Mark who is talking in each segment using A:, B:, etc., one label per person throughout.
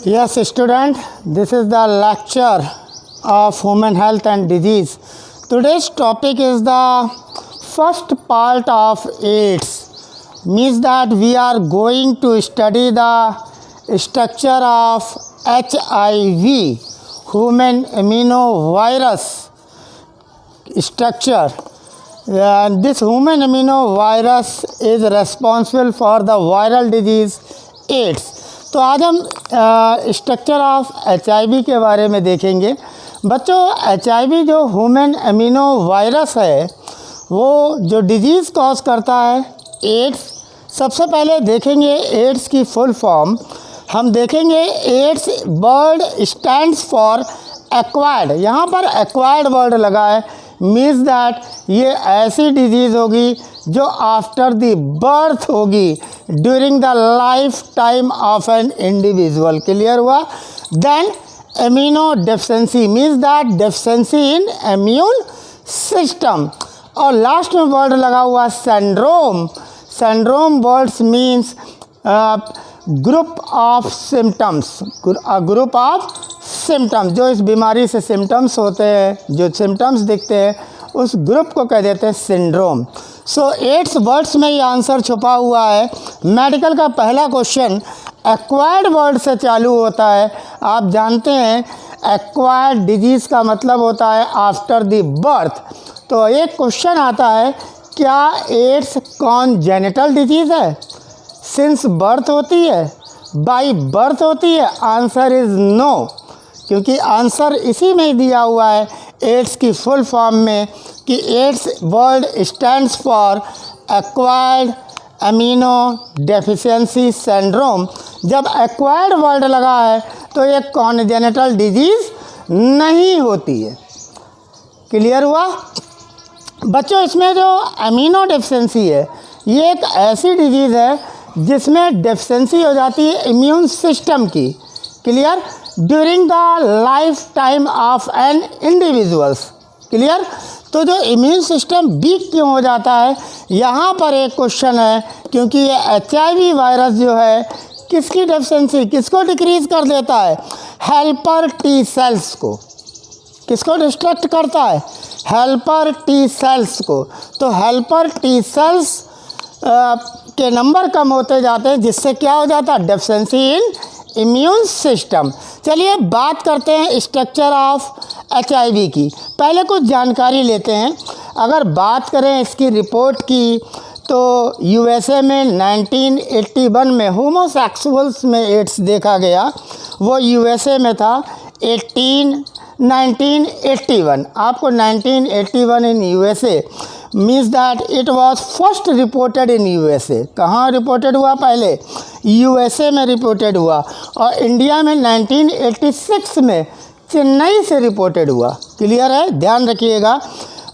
A: Yes, student, this is the lecture of human health and disease. Today's topic is the first part of AIDS. Means that we are going to study the structure of HIV, human immunovirus structure. This human immunovirus is responsible for the viral disease AIDS. तो आज हम structure of HIV के बारे में देखेंगे। बच्चों, HIV जो human immuno virus है वो जो डिजीज़ कॉज करता है एड्स। सबसे पहले देखेंगे एड्स की फुल फॉर्म। हम देखेंगे AIDS word stands for acquired. यहाँ पर एक्वायर्ड वर्ड लगा है, मीन्स दैट ये ऐसी डिजीज़ होगी जो आफ्टर द बर्थ होगी, during the life time of an individual. Clear हुआ? Then immunodeficiency means that deficiency in immune system. और लास्ट में वर्ड लगा हुआ syndrome. Syndrome words means group of symptoms, group of symptoms. जो इस बीमारी से सिम्टम्स होते हैं, जो सिम्टम्स दिखते हैं, उस ग्रुप को कह देते हैं सिंड्रोम। सो एड्स वर्ड्स में ये आंसर छुपा हुआ है। मेडिकल का पहला क्वेश्चन एक्वायर्ड वर्ड से चालू होता है। आप जानते हैं एक्वायर्ड डिजीज़ का मतलब होता है आफ्टर द बर्थ। तो एक क्वेश्चन आता है, क्या एड्स कॉन्जेनिटल डिजीज़ है? सिंस बर्थ होती है, बाय बर्थ होती है? आंसर इज़ नो, क्योंकि आंसर इसी में दिया हुआ है एड्स की फुल फॉर्म में कि AIDS word stands for acquired immunodeficiency syndrome. जब एक्वायर्ड वर्ड लगा है तो ये कॉन्जेनिटल डिजीज़ नहीं होती है। क्लियर हुआ? बच्चों, इसमें जो इम्यूनो डेफिशिएंसी है ये एक ऐसी डिजीज़ है जिसमें डेफिशिएंसी हो जाती है इम्यून सिस्टम की। Clear? During the life time of an individuals. Clear? तो जो इम्यून सिस्टम वीक क्यों हो जाता है, यहाँ पर एक क्वेश्चन है, क्योंकि ये HIV वायरस जो है किसकी डेफिशिएंसी, किसको डिक्रीज़ कर देता है? हेल्पर टी सेल्स को। किसको डिस्ट्रक्ट करता है? हेल्पर टी सेल्स को। तो हेल्पर टी सेल्स के नंबर कम होते जाते हैं, जिससे क्या हो जाता है? Deficiency in immune system. चलिए बात करते हैं स्ट्रक्चर ऑफ HIV की। पहले कुछ जानकारी लेते हैं। अगर बात करें इसकी रिपोर्ट की तो USA में 1981 में होमोसेक्सुअल्स में एड्स देखा गया। वो USA में था 1981। आपको 1981 इन USA means that it was first reported in USA। कहाँ रिपोर्टेड हुआ? पहले USA में रिपोर्टेड हुआ, और इंडिया में 1986 में चेन्नई से रिपोर्टेड हुआ। क्लियर है? ध्यान रखिएगा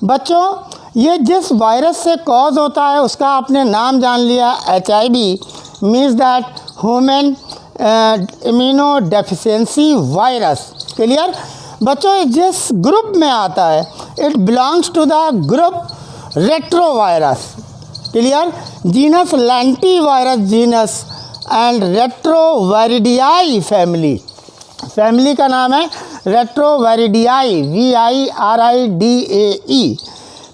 A: बच्चों, ये जिस वायरस से कॉज होता है उसका आपने नाम जान लिया, HIV means that human immunodeficiency virus. Clear? बच्चों, जिस ग्रुप में आता है it belongs to the group retrovirus. Clear? Genus lentivirus genus and retroviridae family. Family का नाम है रेट्रोवायरिडियाई, VIRIDAE।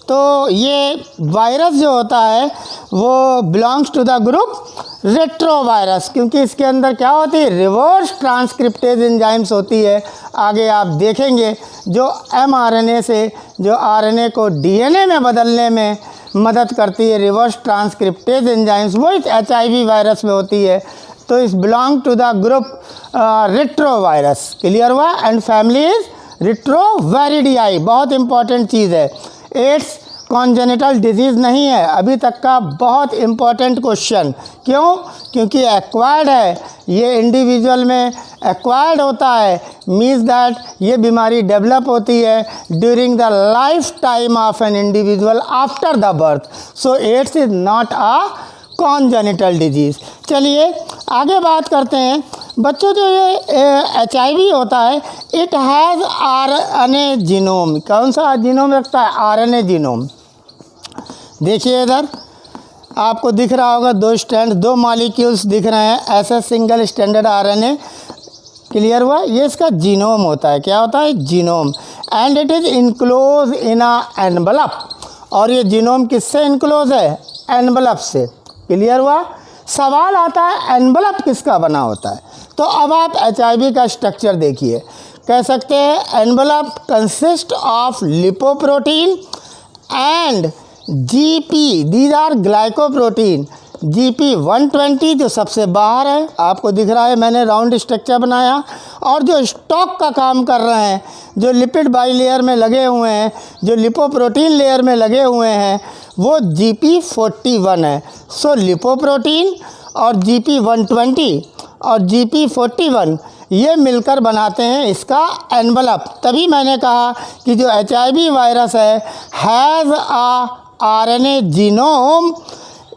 A: तो ये वायरस जो होता है वो belongs to the group retrovirus, क्योंकि इसके अंदर क्या होती है? रिवर्स ट्रांसक्रिप्टेज एंजाइम्स होती है। आगे आप देखेंगे जो mRNA से जो RNA को DNA में बदलने में मदद करती है, रिवर्स ट्रांसक्रिप्टेज एंजाइम्स, वो इस HIV वायरस में होती है। तो इस belong to the group retrovirus. Clear हुआ? And family is retroviridae. बहुत इंपॉर्टेंट चीज़ है। एड्स कॉन्जेनिटल डिजीज़ नहीं है, अभी तक का बहुत इम्पॉर्टेंट क्वेश्चन। क्यों? क्योंकि एक्वायर्ड है, ये इंडिविजुअल में एक्वायर्ड होता है, मीन्स दैट ये बीमारी डेवलप होती है during the life time of an individual after the birth. So AIDS is not a congenital disease. चलिए आगे बात करते हैं। बच्चों, जो ये HIV होता है इट हैज़ RNA जीनोम। कौन सा जीनोम रखता है? RNA genome. देखिए इधर आपको दिख रहा होगा दो मॉलिक्यूल्स दिख रहे हैं, ऐसे सिंगल स्टैंडर्ड RNA क्लियर हुआ? ये इसका जीनोम होता है। क्या होता है? Genome. And it is enclose in a envelope. और ये जीनोम किससे इनक्लोज है? एनवलप से। क्लियर हुआ? सवाल आता है एनवलप किसका बना होता है? तो अब आप HIV का स्ट्रक्चर देखिए। कह सकते हैं envelope consist of lipoprotein and GP, these are glycoprotein. GP 120 जो सबसे बाहर है, आपको दिख रहा है, मैंने राउंड स्ट्रक्चर बनाया। और जो स्टॉक का काम कर रहे हैं, जो लिपिड बाइलेयर में लगे हुए हैं, जो लिपोप्रोटीन लेयर में लगे हुए हैं, वो GP 41 है। सो लिपोप्रोटीन और GP 120 और GP 41 ये मिलकर बनाते हैं इसका एनवलप। तभी मैंने कहा कि जो HIV वायरस है has a RNA genome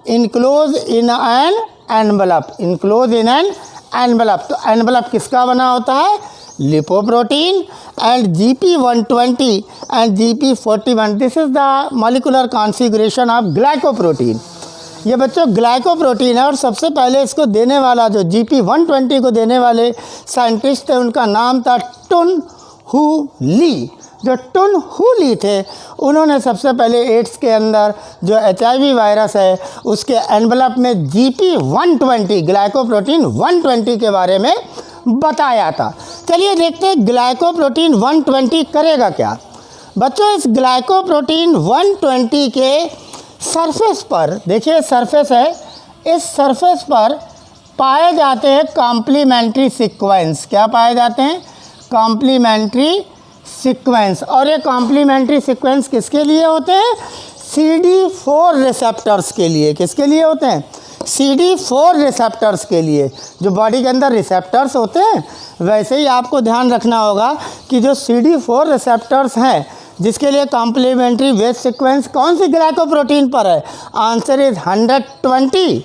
A: enclose in an envelope. Enclose in an envelope. तो एनवलप किसका बना होता है? Lipoprotein and GP 120 and GP 41। This is the molecular configuration of glycoprotein. ये बच्चों ग्लाइकोप्रोटीन है। और सबसे पहले इसको देने वाला, जो GP 120 को देने वाले साइंटिस्ट थे, उनका नाम था टुन हू ली। जो टुन हू ली थे, उन्होंने सबसे पहले एड्स के अंदर जो HIV वायरस है उसके एनवलप में GP 120 ग्लाइकोप्रोटीन 120 के बारे में बताया था। चलिए देखते हैं ग्लाइकोप्रोटीन 120 करेगा क्या। बच्चों इस ग्लाइकोप्रोटीन 120 के सरफेस पर, देखिए सरफेस है, इस सरफेस पर पाए जाते हैं कॉम्प्लीमेंट्री सीक्वेंस। क्या पाए जाते हैं? Complementary sequence. और ये कॉम्प्लीमेंट्री सीक्वेंस किसके लिए होते हैं? CD4 रिसेप्टर्स के लिए। किसके लिए होते हैं? CD4 रिसेप्टर्स के लिए। जो बॉडी के अंदर रिसेप्टर्स होते हैं, वैसे ही आपको ध्यान रखना होगा कि जो CD4 रिसेप्टर्स हैं, जिसके लिए कॉम्प्लीमेंट्री वेज सीक्वेंस कौन सी ग्लाइकोप्रोटीन पर है? Answer is 120।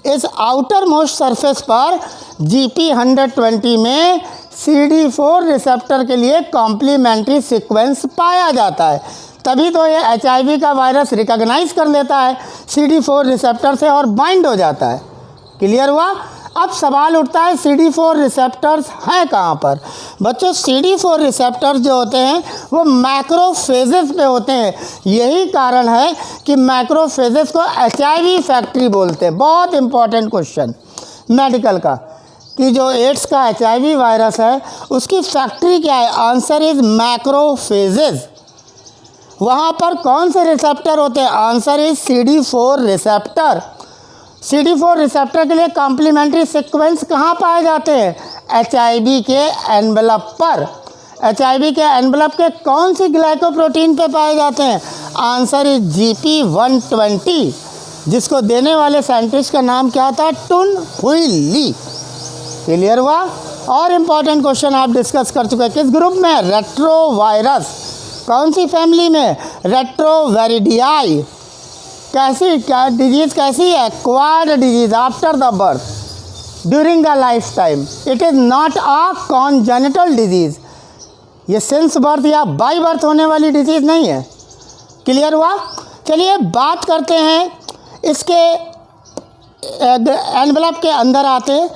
A: इस आउटर मोस्ट सरफेस पर GP 120 में CD4 रिसेप्टर के लिए कॉम्प्लीमेंट्री सीक्वेंस पाया जाता है। तभी तो ये HIV का वायरस रिकॉग्नाइज कर लेता है CD4 रिसेप्टर से और बाइंड हो जाता है। क्लियर हुआ? अब सवाल उठता है CD4 रिसेप्टर्स हैं कहाँ पर? बच्चों CD4 रिसेप्टर्स जो होते हैं वो मैक्रोफेजेस पे होते हैं। यही कारण है कि मैक्रोफेजेस को HIV फैक्ट्री बोलते हैं। बहुत इंपॉर्टेंट क्वेश्चन मेडिकल का, कि जो एड्स का HIV वायरस है उसकी फैक्ट्री क्या है? Answer is macrophages. वहाँ पर कौन से रिसेप्टर होते हैं? Answer is CD4 receptor. CD4 receptor के लिए कॉम्प्लीमेंट्री सीक्वेंस कहाँ पाए जाते हैं? HIV के एनवलप पर। HIV के एनवलप के कौन सी ग्लाइकोप्रोटीन पे पाए जाते हैं? आंसर इज GP 120, जिसको देने वाले साइंटिस्ट का नाम क्या था? टुन हुई ली। क्लियर हुआ? और इम्पॉर्टेंट क्वेश्चन आप डिस्कस कर चुके हैं। किस ग्रुप में? रेट्रोवायरस। कौन सी फैमिली में? रेट्रोवेरिडियाई। कैसी क्या डिजीज़ कैसी है? Acquired disease after the birth during the life time. It is not a congenital disease. ये सिंस बर्थ या बाई बर्थ होने वाली डिजीज़ नहीं है। क्लियर हुआ? चलिए बात करते हैं इसके एनवलप के अंदर आते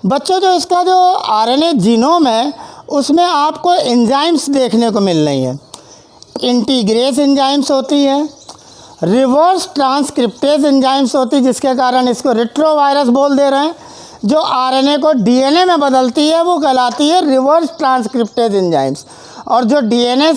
A: बच्चों। जो इसका जो RNA जीनोम है उसमें आपको एंजाइम्स देखने को मिल रही हैं। इंटीग्रेस एंजाइम्स होती हैं, रिवर्स ट्रांसक्रिप्टेज एंजाइम्स होती है, जिसके कारण इसको रेट्रोवायरस बोल दे रहे हैं। जो RNA को DNA में बदलती है वो कहलाती है रिवर्स ट्रांसक्रिप्टेज एंजाइम्स। और जो DNA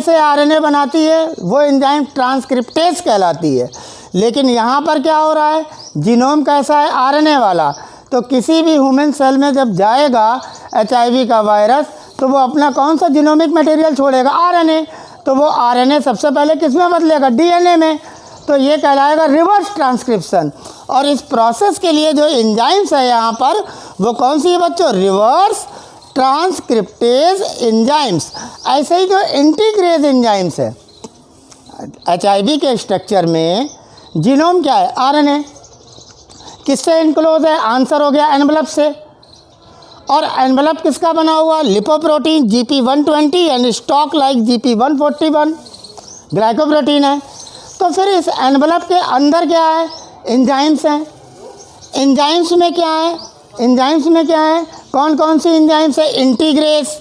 A: से RNA बनाती है वो एंजाइम ट्रांसक्रिप्टेज कहलाती है। लेकिन यहाँ पर क्या हो रहा है? जीनोम कैसा है? RNA वाला। तो किसी भी ह्यूमन सेल में जब जाएगा HIV का वायरस तो वो अपना कौन सा जीनोमिक मटेरियल छोड़ेगा? RNA। तो वो RNA सबसे पहले किस में बदलेगा? DNA में। तो ये कहलाएगा रिवर्स ट्रांसक्रिप्शन। और इस प्रोसेस के लिए जो एंजाइम्स है यहाँ पर वो कौन सी है बच्चों? Reverse transcriptase enzymes. ऐसे ही जो इंटीग्रेज एंजाइम्स है HIV के स्ट्रक्चर में, जीनोम क्या है? RNA। किससे इनक्लोज है? आंसर हो गया एनवलप से। और एनवलप किसका बना हुआ? Lipoprotein GP 120 and stock like GP 141 glycoprotein है। तो फिर इस एनवलप के अंदर क्या है? एंजाइम्स हैं। एंजाइम्स में क्या है? एंजाइम्स में क्या है, कौन कौन सी एंजाइम्स है? इंटीग्रेस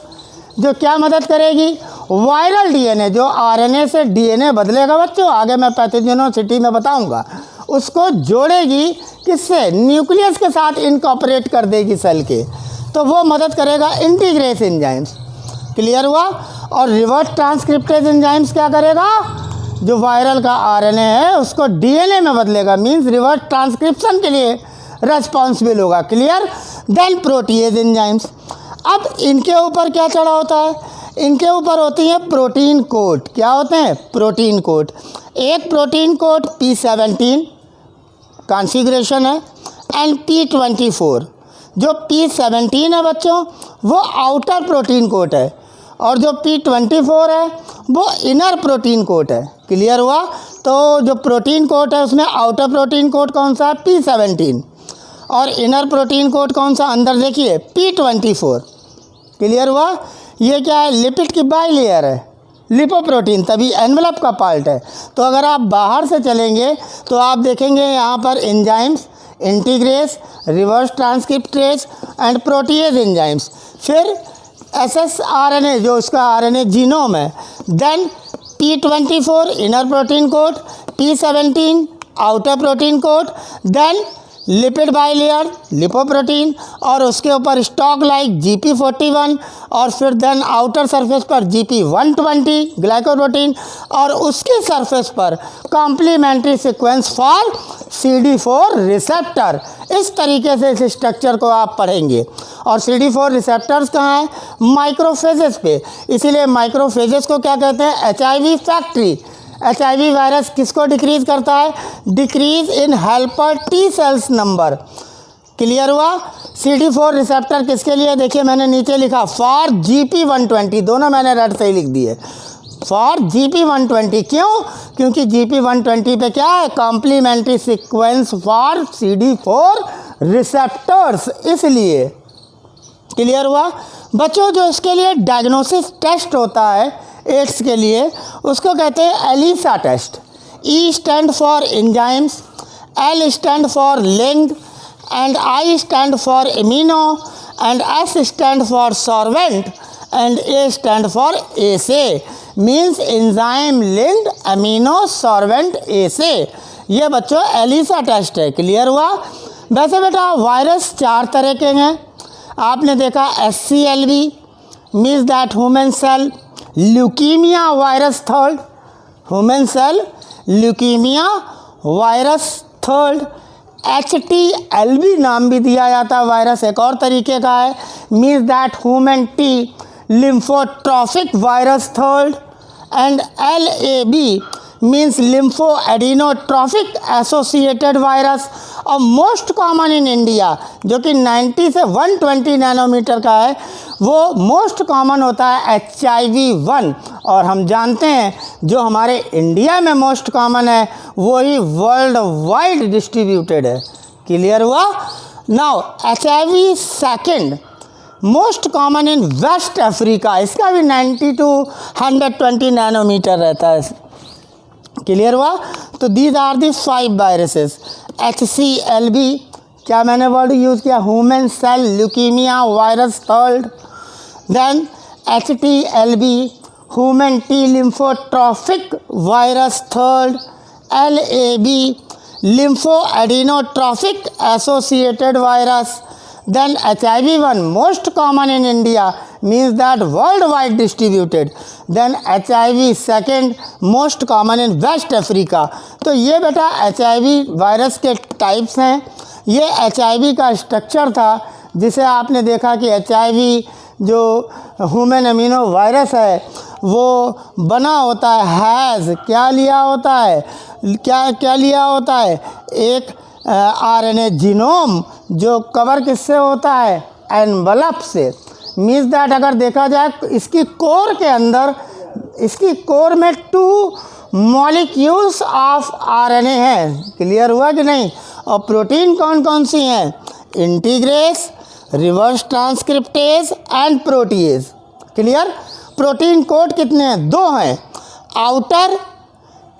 A: जो क्या मदद करेगी? वायरल डीएनए, जो आरएनए से डीएनए बदलेगा बच्चों, आगे मैं पैथोजेनोसिटी में बताऊंगा, उसको जोड़ेगी किससे? न्यूक्लियस के साथ इनकॉर्पोरेट कर देगी सेल के, तो वो मदद करेगा इंटीग्रेस एंजाइम्स। क्लियर हुआ? और रिवर्स ट्रांसक्रिप्टेज एंजाइम्स क्या करेगा? जो वायरल का आरएनए है उसको डीएनए में बदलेगा, मींस रिवर्स ट्रांसक्रिप्शन के लिए रेस्पॉन्सिबल होगा। क्लियर? Then protease enzymes. अब इनके ऊपर क्या चढ़ा होता है? इनके ऊपर होती है प्रोटीन कोट। क्या होते हैं? Protein coat. एक प्रोटीन कोट P17 कॉन्फ़िगरेशन है एंड P24। जो P17 है बच्चों वो आउटर प्रोटीन कोट है और जो P24 है वो इनर प्रोटीन कोट है। क्लियर हुआ? तो जो प्रोटीन कोट है उसमें आउटर प्रोटीन कोट कौन सा है? P17 और इनर प्रोटीन कोट कौन सा? अंदर देखिए P24। क्लियर हुआ? ये क्या है? लिपिड की बाई लेयर है, लिपोप्रोटीन, तभी एनवेलप का पार्ट है। तो अगर आप बाहर से चलेंगे तो आप देखेंगे यहाँ पर enzymes, integrase, reverse transcriptase and protease enzymes, फिर एसएसआरएनए जो उसका आरएनए जीनोम है, then P24 inner protein coat, P17 outer protein coat, then lipid bilayer lipoprotein और उसके ऊपर स्टॉक लाइक GP41 और फिर देन आउटर सरफेस पर GP120 ग्लाइकोप्रोटीन और उसके सरफेस पर complementary sequence for CD4 receptor. इस तरीके से इस स्ट्रक्चर को आप पढ़ेंगे। और CD4 रिसेप्टर्स कहाँ हैं? माइक्रोफेजेस पे। इसीलिए माइक्रोफेजेस को क्या कहते हैं? HIV factory. HIV वायरस किसको डिक्रीज करता है? Decrease in helper T cells number. Clear हुआ? CD4 रिसेप्टर किसके लिए? देखिए मैंने नीचे लिखा फॉर GP120, दोनों मैंने रेड से ही लिख दिए, फॉर GP120। क्यों? क्योंकि GP120 पे क्या है? Complementary sequence for CD4 receptors, इसलिए। क्लियर हुआ बच्चों? जो इसके लिए डायग्नोसिस टेस्ट होता है एड्स के लिए उसको कहते हैं ELISA test. E stand for enzymes, L stand for link and I stand for immuno and S stand for sorbent and A stand for assay, means enzyme linked amino sorbent assay. ये बच्चों Elisa test है। Clear हुआ? वैसे बेटा virus 4 तरह के हैं। आपने देखा SCLV means that human cell leukaemia virus third, human cell leukaemia virus third. HTLV नाम भी दिया जाता है वायरस, एक और तरीके का है, means that human T lymphotrophic virus third and LAB means lympho adenotrophic associated virus. और मोस्ट कॉमन इन इंडिया जो कि 90 से 120 नैनोमीटर का है, वो मोस्ट कॉमन होता है HIV-1। और हम जानते हैं जो हमारे इंडिया में मोस्ट कॉमन है वही वर्ल्ड वाइड डिस्ट्रीब्यूटेड है। क्लियर हुआ? Now HIV second most common in West Africa, इसका भी 90 to 120 नैनोमीटर रहता है। क्लियर हुआ? तो these are the 5 viruses. HCLV क्या मैंने वर्ड यूज़ किया? Human cell leukaemia virus third. Then HTLV human T lymphotrophic virus third. LAB lympho adenotrophic associated virus. Then HIV-1 most common in India means that worldwide distributed. Then HIV second most common in West Africa. तो ये बेटा HIV virus के types हैं। ये HIV का structure था जिसे आपने देखा कि HIV जो ह्यूमन अमीनो वायरस है वो बना होता है हैज़ क्या लिया होता है? क्या लिया होता है? एक RNA जीनोम जो कवर किससे होता है? एनवलप से। मीन्स दैट अगर देखा जाए इसकी कोर के अंदर, इसकी कोर में 2 मॉलिक्यूल्स ऑफ RNA हैं। क्लियर हुआ कि नहीं? और प्रोटीन कौन कौन सी हैं? Integrase, reverse transcriptase and protease. Clear? Protein code कितने हैं? 2 हैं, outer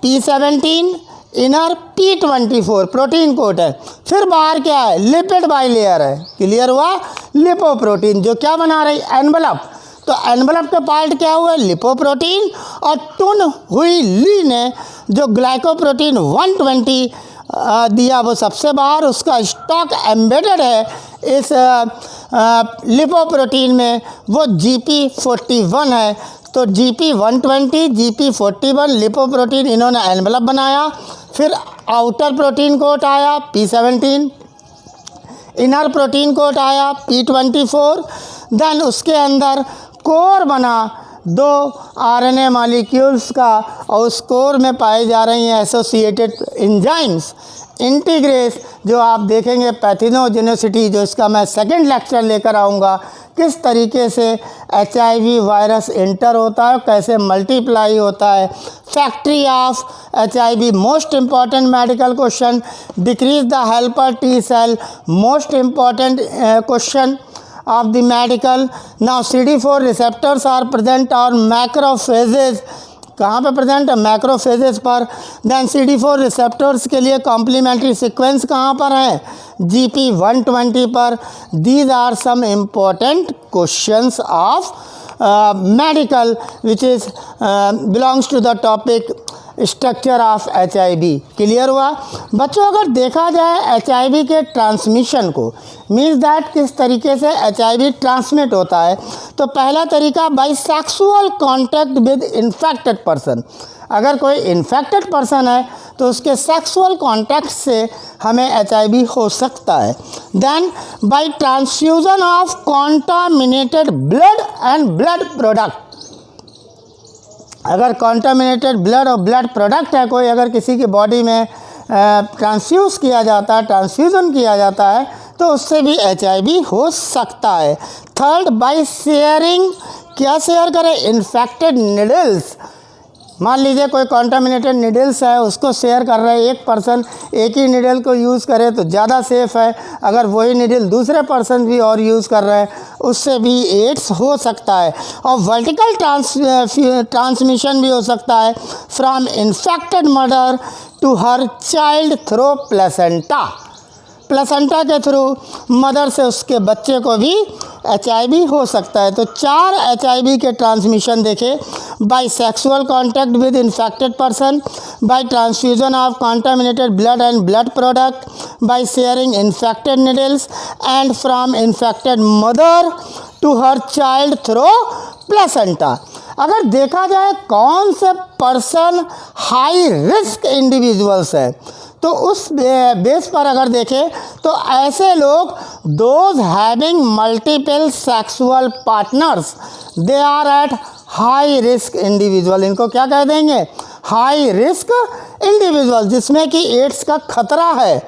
A: P17, inner P24 protein coat है। फिर बाहर क्या है, लिपिड बाइलेयर है। क्लियर हुआ, लिपोप्रोटीन जो क्या बना रही, एनवलप। तो एनवलप का पार्ट क्या हुआ, लिपोप्रोटीन। और टुन हुई ली ने जो ग्लाइकोप्रोटीन 120 दिया वो सबसे बाहर, उसका स्टॉक एम्बेडेड है इस लिपोप्रोटीन में, वो GP41 है। तो GP120 GP41 लिपोप्रोटीन इन्होंने एनवलप बनाया। फिर आउटर प्रोटीन कोट आया P17, इनर प्रोटीन कोट आया P24, देन उसके अंदर कोर बना 2 RNA मॉलिक्यूल्स का, और उस कोर में पाई जा रही हैं एसोसिएटेड एंजाइम्स, इंटीग्रेस, जो आप देखेंगे पैथोजेनिसिटी, जो इसका मैं सेकंड लेक्चर लेकर आऊँगा, किस तरीके से HIV वायरस एंटर होता है, कैसे मल्टीप्लाई होता है। Factory of HIV, most important medical question. Decrease the helper T cell, most important question of the medical. Now CD4 receptors are present on macrophages, कहाँ पे प्रेजेंट है, मैक्रोफेजेस पर। Then CD4 receptors के लिए complementary sequence कहाँ पर है, GP120 पर। These are some important questions of medical which is belongs to the topic structure of HIV। Clear हुआ बच्चों। अगर देखा जाए HIV के ट्रांसमिशन को, मीन्स दैट किस तरीके से HIV ट्रांसमिट होता है, तो पहला तरीका bye sexual contact with infected person. अगर कोई इन्फेक्टेड पर्सन है तो उसके सेक्सुअल कांटेक्ट से हमें HIV हो सकता है। Then by transfusion of contaminated blood and blood product. अगर कॉन्टामिनेटेड ब्लड और ब्लड प्रोडक्ट है कोई, अगर किसी की बॉडी में ट्रांसफ्यूज़ किया जाता है, ट्रांसफ्यूज़न किया जाता है, तो उससे भी HIV हो सकता है। थर्ड बाय शेयरिंग, क्या शेयर करें, इन्फेक्टेड निडल्स। मान लीजिए कोई कॉन्टामिनेटेड निडल्स है, उसको शेयर कर रहे हैं, एक पर्सन एक ही निडल को यूज़ करे तो ज़्यादा सेफ़ है। अगर वही निडल दूसरे पर्सन भी और यूज़ कर रहे हैं, उससे भी एड्स हो सकता है। और वर्टिकल ट्रांसमिशन भी हो सकता है from infected mother to her child through placenta. Placenta के थ्रू मदर से उसके बच्चे को भी HIV हो सकता है। तो 4 HIV के ट्रांसमिशन देखे, by sexual contact with infected person, by transfusion of contaminated blood and blood product, by sharing infected needles and from infected mother to her child through placenta. अगर देखा जाए कौन से पर्सन हाई रिस्क इंडिविजुअल्स है, तो उस base पर अगर देखें तो ऐसे लोग, those having multiple sexual partners, they are at high risk individual. इनको क्या कह देंगे, हाई रिस्क इंडिविजुअल, जिसमें कि एड्स का खतरा है,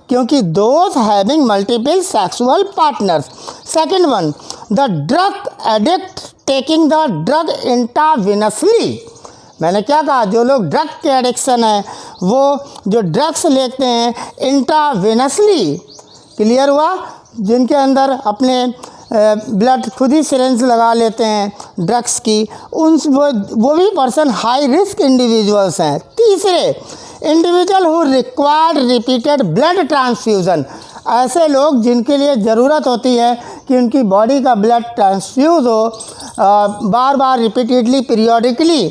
A: क्योंकि those having multiple sexual partners. Second one, the drug addict taking the drug intravenously. मैंने क्या कहा, जो लोग ड्रग के एडिक्शन है, वो जो ड्रग्स लेते हैं इंट्रावेनसली। क्लियर हुआ, जिनके अंदर अपने ब्लड खुद ही सिरेंज लगा लेते हैं ड्रग्स की, वो भी पर्सन हाई रिस्क इंडिविजुअल्स हैं। तीसरे, individual who required repeated blood transfusion. ऐसे लोग जिनके लिए ज़रूरत होती है कि उनकी बॉडी का ब्लड ट्रांसफ्यूज़ हो, बार बार रिपीटेडली पीरियोडिकली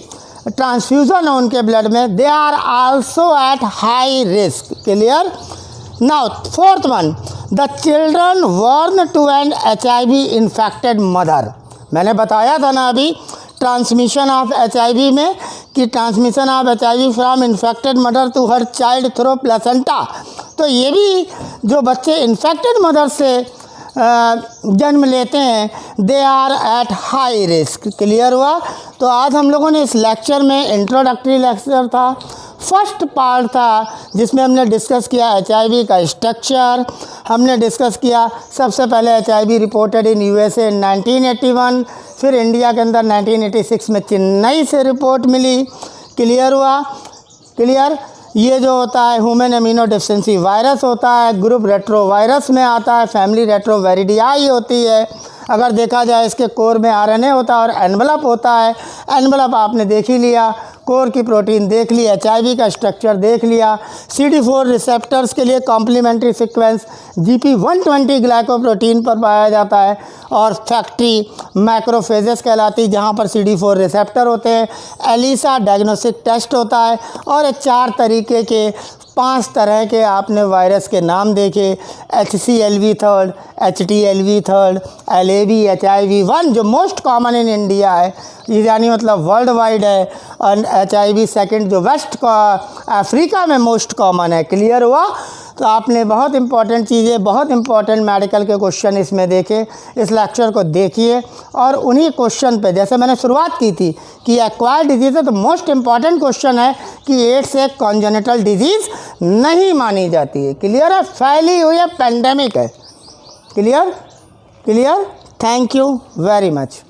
A: ट्रांसफ्यूज़न हो उनके ब्लड में, they are also at high risk. Clear. Now fourth one, the children born to an HIV infected mother. मैंने बताया था ना अभी ट्रांसमिशन ऑफ HIV में कि transmission of HIV from infected mother to her child through placenta. तो ये भी जो बच्चे इन्फेक्टेड मदर से जन्म लेते हैं, they are at high risk. Clear हुआ। तो आज हम लोगों ने इस लेक्चर में इंट्रोडक्टरी लेक्चर था, फर्स्ट पार्ट था, जिसमें हमने डिस्कस किया HIV का स्ट्रक्चर। हमने डिस्कस किया सबसे पहले HIV रिपोर्टेड इन USA इन 1981, फिर इंडिया के अंदर 1986 में चेन्नई से रिपोर्ट मिली। क्लियर हुआ। क्लियर। ये जो होता है ह्यूमन इम्यूनो डेफिशिएंसी वायरस होता है, ग्रुप रेट्रो वायरस में आता है, फैमिली रेट्रोवेरिडियाई होती है। अगर देखा जाए इसके कोर में आरएनए होता है और एनवलप होता है। एनवलप आपने देख ही लिया, कोर की प्रोटीन देख ली, एचआईवी का स्ट्रक्चर देख लिया। CD4 रिसेप्टर्स के लिए कॉम्प्लीमेंट्री सीक्वेंस GP120 ग्लाइकोप्रोटीन पर पाया जाता है और फैक्ट्री मैक्रोफेजेस कहलाती जहाँ पर CD4 रिसेप्टर होते हैं। एलिसा डायग्नोस्टिक टेस्ट होता है और 4 तरीके के 5 तरह के आपने वायरस के नाम देखे, HCLV3, HTLV3, LAV, HIV1 जो मोस्ट कॉमन इन इंडिया है, यानी मतलब वर्ल्ड वाइड है, और HIV सेकंड जो वेस्ट अफ्रीका में मोस्ट कॉमन है। क्लियर हुआ? तो आपने बहुत इंपॉर्टेंट चीज़ें, बहुत इंपॉर्टेंट मेडिकल के क्वेश्चन इसमें देखे। इस लेक्चर को देखिए और उन्हीं क्वेश्चन पे, जैसे मैंने शुरुआत की थी कि एक्वायर्ड डिजीज़ है, तो मोस्ट इम्पॉर्टेंट क्वेश्चन है कि एड्स एक कॉन्जेनिटल डिजीज़ नहीं मानी जाती है। क्लियर है? फैली हुई है, पेंडेमिक है। Clear? Clear? Thank you very much.